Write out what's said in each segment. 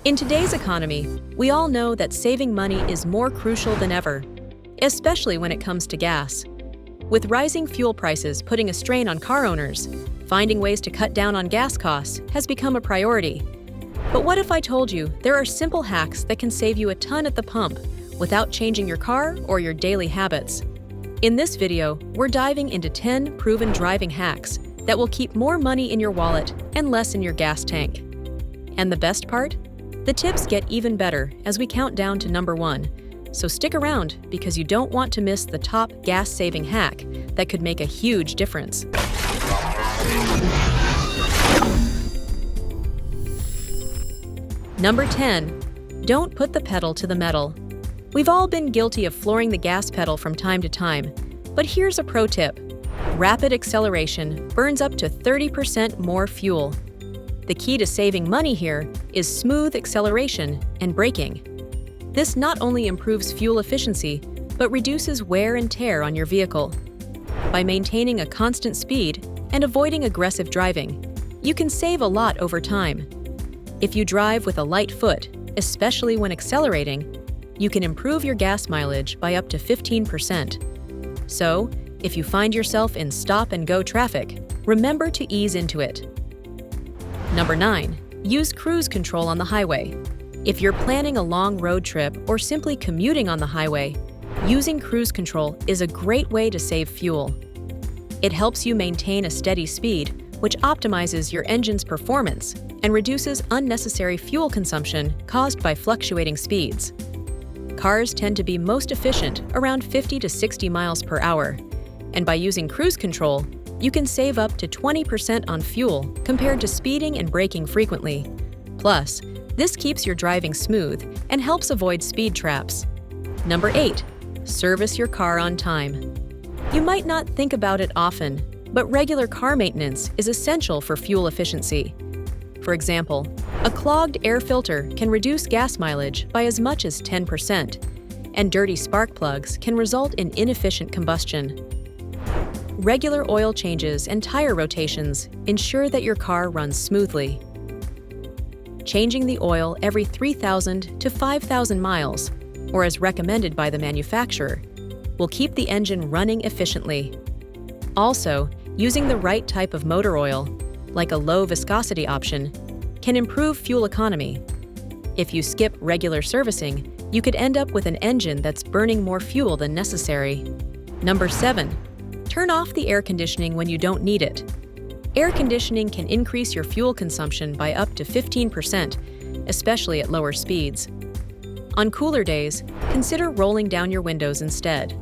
In today's economy, we all know that saving money is more crucial than ever, especially when it comes to gas. With rising fuel prices putting a strain on car owners, finding ways to cut down on gas costs has become a priority. But what if I told you there are simple hacks that can save you a ton at the pump without changing your car or your daily habits? In this video, we're diving into 10 proven driving hacks that will keep more money in your wallet and less in your gas tank. And the best part? The tips get even better as we count down to number 1. So stick around because you don't want to miss the top gas-saving hack that could make a huge difference. Number 10. Don't put the pedal to the metal. We've all been guilty of flooring the gas pedal from time to time, but here's a pro tip. Rapid acceleration burns up to 30% more fuel. The key to saving money here is smooth acceleration and braking. This not only improves fuel efficiency, but reduces wear and tear on your vehicle. By maintaining a constant speed and avoiding aggressive driving, you can save a lot over time. If you drive with a light foot, especially when accelerating, you can improve your gas mileage by up to 15%. So, if you find yourself in stop-and-go traffic, remember to ease into it. Number 9. Use cruise control on the highway. If you're planning a long road trip or simply commuting on the highway, using cruise control is a great way to save fuel. It helps you maintain a steady speed, which optimizes your engine's performance and reduces unnecessary fuel consumption caused by fluctuating speeds. Cars tend to be most efficient around 50 to 60 miles per hour, and by using cruise control, you can save up to 20% on fuel compared to speeding and braking frequently. Plus, this keeps your driving smooth and helps avoid speed traps. Number 8. Service your car on time. You might not think about it often, but regular car maintenance is essential for fuel efficiency. For example, a clogged air filter can reduce gas mileage by as much as 10%, and dirty spark plugs can result in inefficient combustion. Regular oil changes and tire rotations ensure that your car runs smoothly. Changing the oil every 3,000 to 5,000 miles, or as recommended by the manufacturer, will keep the engine running efficiently. Also, using the right type of motor oil, like a low viscosity option, can improve fuel economy. If you skip regular servicing, you could end up with an engine that's burning more fuel than necessary. Number 7. Turn off the air conditioning when you don't need it. Air conditioning can increase your fuel consumption by up to 15%, especially at lower speeds. On cooler days, consider rolling down your windows instead.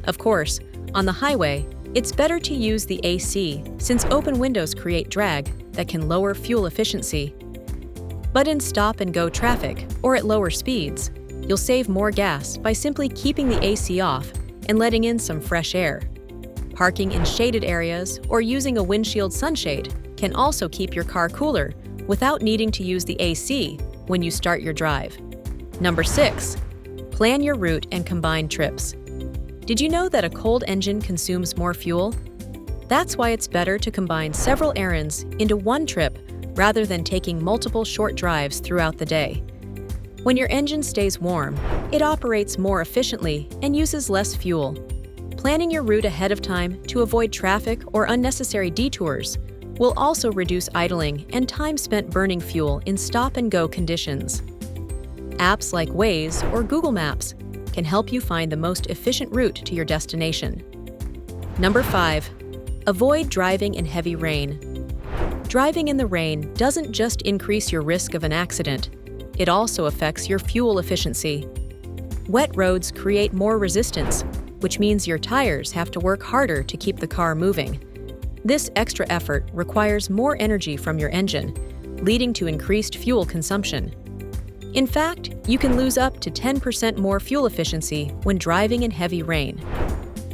Of course, on the highway, it's better to use the AC since open windows create drag that can lower fuel efficiency. But in stop-and-go traffic or at lower speeds, you'll save more gas by simply keeping the AC off and letting in some fresh air. Parking in shaded areas or using a windshield sunshade can also keep your car cooler without needing to use the AC when you start your drive. Number 6. Plan your route and combine trips. Did you know that a cold engine consumes more fuel? That's why it's better to combine several errands into one trip rather than taking multiple short drives throughout the day. When your engine stays warm, it operates more efficiently and uses less fuel. Planning your route ahead of time to avoid traffic or unnecessary detours will also reduce idling and time spent burning fuel in stop-and-go conditions. Apps like Waze or Google Maps can help you find the most efficient route to your destination. Number 5. Avoid driving in heavy rain. Driving in the rain doesn't just increase your risk of an accident, it also affects your fuel efficiency. Wet roads create more resistance, which means your tires have to work harder to keep the car moving. This extra effort requires more energy from your engine, leading to increased fuel consumption. In fact, you can lose up to 10% more fuel efficiency when driving in heavy rain.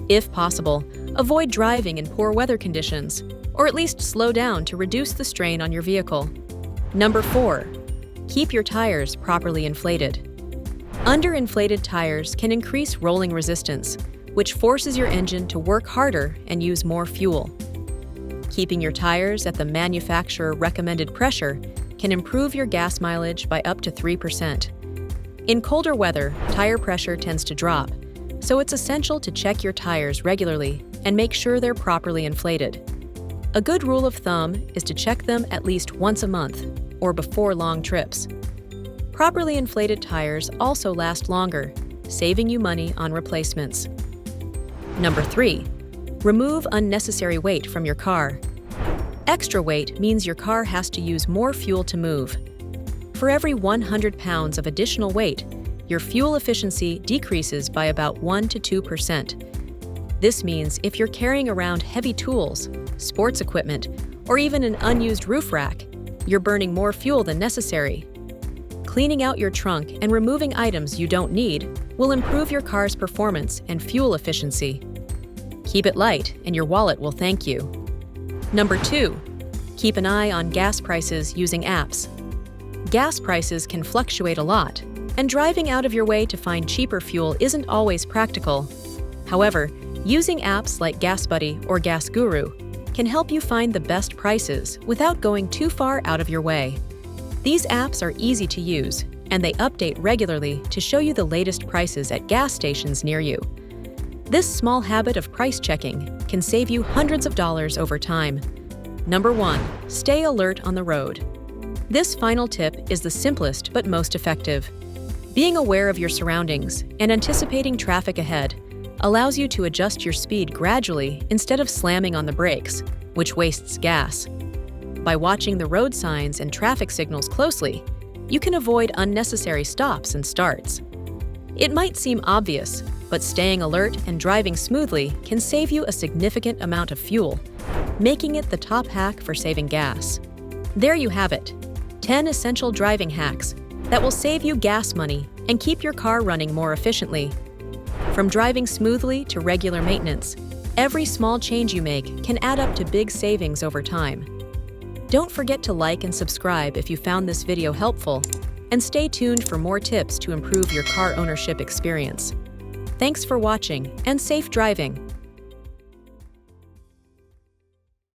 If possible, avoid driving in poor weather conditions, or at least slow down to reduce the strain on your vehicle. Number 4. Keep your tires properly inflated. Underinflated tires can increase rolling resistance, which forces your engine to work harder and use more fuel. Keeping your tires at the manufacturer recommended pressure can improve your gas mileage by up to 3%. In colder weather, tire pressure tends to drop, so it's essential to check your tires regularly and make sure they're properly inflated. A good rule of thumb is to check them at least once a month or before long trips. Properly inflated tires also last longer, saving you money on replacements. Number 3. Remove unnecessary weight from your car. Extra weight means your car has to use more fuel to move. For every 100 pounds of additional weight, your fuel efficiency decreases by about 1 to 2%. This means if you're carrying around heavy tools, sports equipment, or even an unused roof rack, you're burning more fuel than necessary. Cleaning out your trunk and removing items you don't need will improve your car's performance and fuel efficiency. Keep it light and your wallet will thank you. Number 2. Keep an eye on gas prices using apps. Gas prices can fluctuate a lot, and driving out of your way to find cheaper fuel isn't always practical. However, using apps like GasBuddy or Gas Guru can help you find the best prices without going too far out of your way. These apps are easy to use, and they update regularly to show you the latest prices at gas stations near you. This small habit of price checking can save you hundreds of dollars over time. Number 1. Stay alert on the road. This final tip is the simplest but most effective. Being aware of your surroundings and anticipating traffic ahead allows you to adjust your speed gradually instead of slamming on the brakes, which wastes gas. By watching the road signs and traffic signals closely, you can avoid unnecessary stops and starts. It might seem obvious, but staying alert and driving smoothly can save you a significant amount of fuel, making it the top hack for saving gas. There you have it, 10 essential driving hacks that will save you gas money and keep your car running more efficiently. From driving smoothly to regular maintenance, every small change you make can add up to big savings over time. Don't forget to like and subscribe if you found this video helpful, and stay tuned for more tips to improve your car ownership experience. Thanks for watching, and safe driving!